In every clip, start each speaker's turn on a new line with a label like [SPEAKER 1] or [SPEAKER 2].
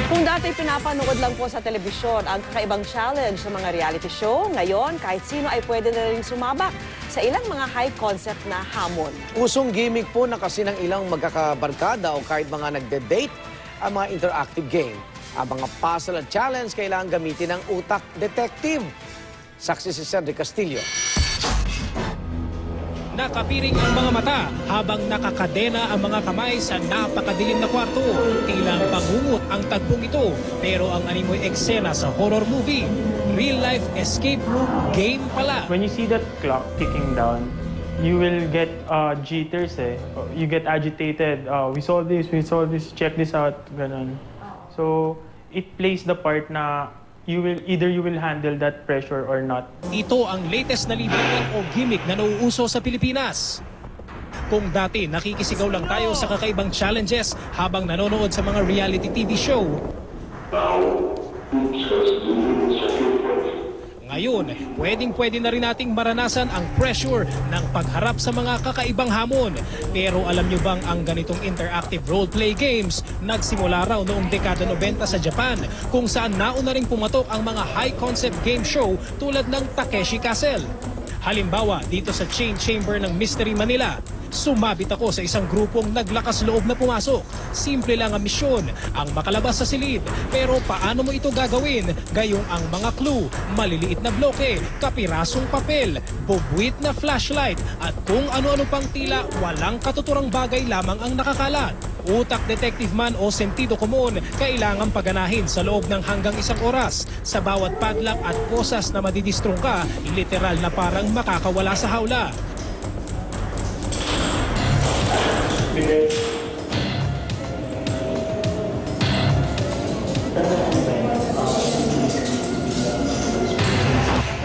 [SPEAKER 1] Kung dati pinapanood lang po sa telebisyon ang kakaibang challenge sa mga reality show, ngayon kahit sino ay pwede na rin sumabak sa ilang mga high-concept na hamon.
[SPEAKER 2] Usong gimmick po na kasi ng ilang magkakabarkada o kahit mga nagde-date ang mga interactive game. Ang mga puzzle at challenge kailangan gamitin ng utak detective. Saksi si Cedric Castillo.
[SPEAKER 3] Nakapiring ang mga mata habang nakakadena ang mga kamay sa napakadilim na kwarto. Tilang pangungot ang tagpong ito, pero ang animoy eksena sa horror movie. Real-life escape room game pala.
[SPEAKER 4] When you see that clock ticking down, you will get jitters eh. You get agitated. We saw this, check this out, ganun. So, it plays the part na you will handle that pressure or not.
[SPEAKER 3] Ito ang latest na libangan o gimmick na nauuso sa Pilipinas. Kung dati nakikisigaw lang tayo sa kakaibang challenges habang nanonood sa mga reality TV show, ngayon, pwedeng-pwede na rin nating maranasan ang pressure ng pagharap sa mga kakaibang hamon. Pero alam nyo bang ang ganitong interactive role-play games nagsimula raw noong dekada 90 sa Japan, kung saan nauna ring pumatok ang mga high-concept game show tulad ng Takeshi Castle. Halimbawa, dito sa Chain Chamber ng Mystery Manila, sumabit ako sa isang grupong naglakas loob na pumasok. Simple lang ang misyon, ang makalabas sa silid. Pero paano mo ito gagawin? Gayong ang mga clue, maliliit na bloke, kapirasong papel, bubwit na flashlight, at kung ano-ano pang tila walang katuturang bagay lamang ang nakakalat. Utak detective man o sentido komon, kailangang paganahin sa loob ng hanggang 1 oras. Sa bawat padlock at posas na madidistrong ka, literal na parang makakawala sa hawla.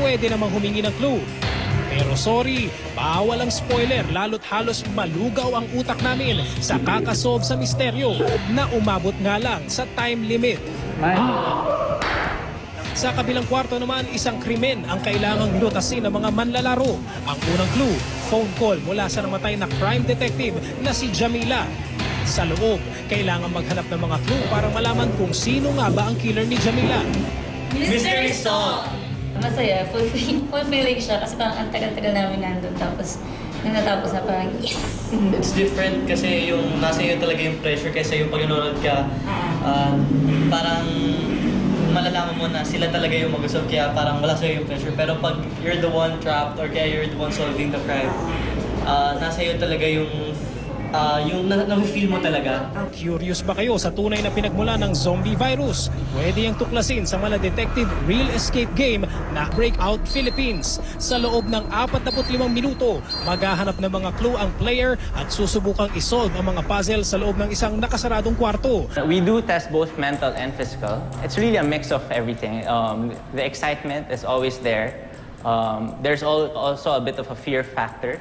[SPEAKER 3] Pwede namang humingi ng clue. Pero sorry, bawal ang spoiler lalo't halos malugaw ang utak namin sa kakasolve sa misteryo na umabot nga lang sa time limit. Sa kabilang kwarto naman, isang krimen ang kailangang lutasin ng mga manlalaro. Ang unang clue, phone call mula sa namatay na crime detective na si Jamila. Sa loob, kailangan maghanap ng mga clue para malaman kung sino nga ba ang killer ni Jamila.
[SPEAKER 5] Mystery Solved! Masaya, fulfilling siya kasi parang ang tagal-tagal namin nandun. Tapos, nung natapos na parang, yes!
[SPEAKER 6] It's different kasi yung nasa iyo talaga yung pressure kaysa yung pag nanonood ka. Parang malalaman mo na sila talaga yung mag-solve kaya parang wala sa'yo yung pressure. Pero pag you're the one trapped or kaya you're the one solving the crime, nasa iyo talaga yung na-feel mo talaga.
[SPEAKER 3] Curious ba kayo sa tunay na pinagmula ng zombie virus? Pwede yung tuklasin sa mga detective real escape game na Breakout Philippines. Sa loob ng 45 minuto, maghahanap ng mga clue ang player at susubukang isolve ang mga puzzle sa loob ng isang nakasaradong kwarto.
[SPEAKER 7] We do test both mental and physical. It's really a mix of everything. The excitement is always there. There's also a bit of a fear factor.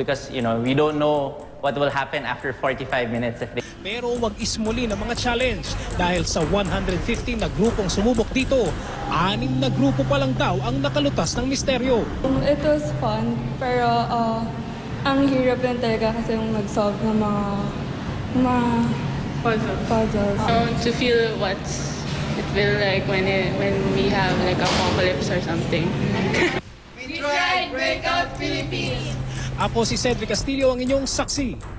[SPEAKER 7] Because we don't know what will happen after 45 minutes.
[SPEAKER 3] Pero wag ismuli ng mga challenge dahil sa 150 na grupong sumubok dito, 6 na grupo pa lang daw ang nakalutas ng misteryo.
[SPEAKER 8] It was fun, pero ang hirap din talaga kasi yung mag-solve ng mga puzzles.
[SPEAKER 9] To feel what it feels like when we have like apocalypse or something.
[SPEAKER 5] We tried Breakout Philippines!
[SPEAKER 3] Ako si Cedric Castillo, ang inyong saksi.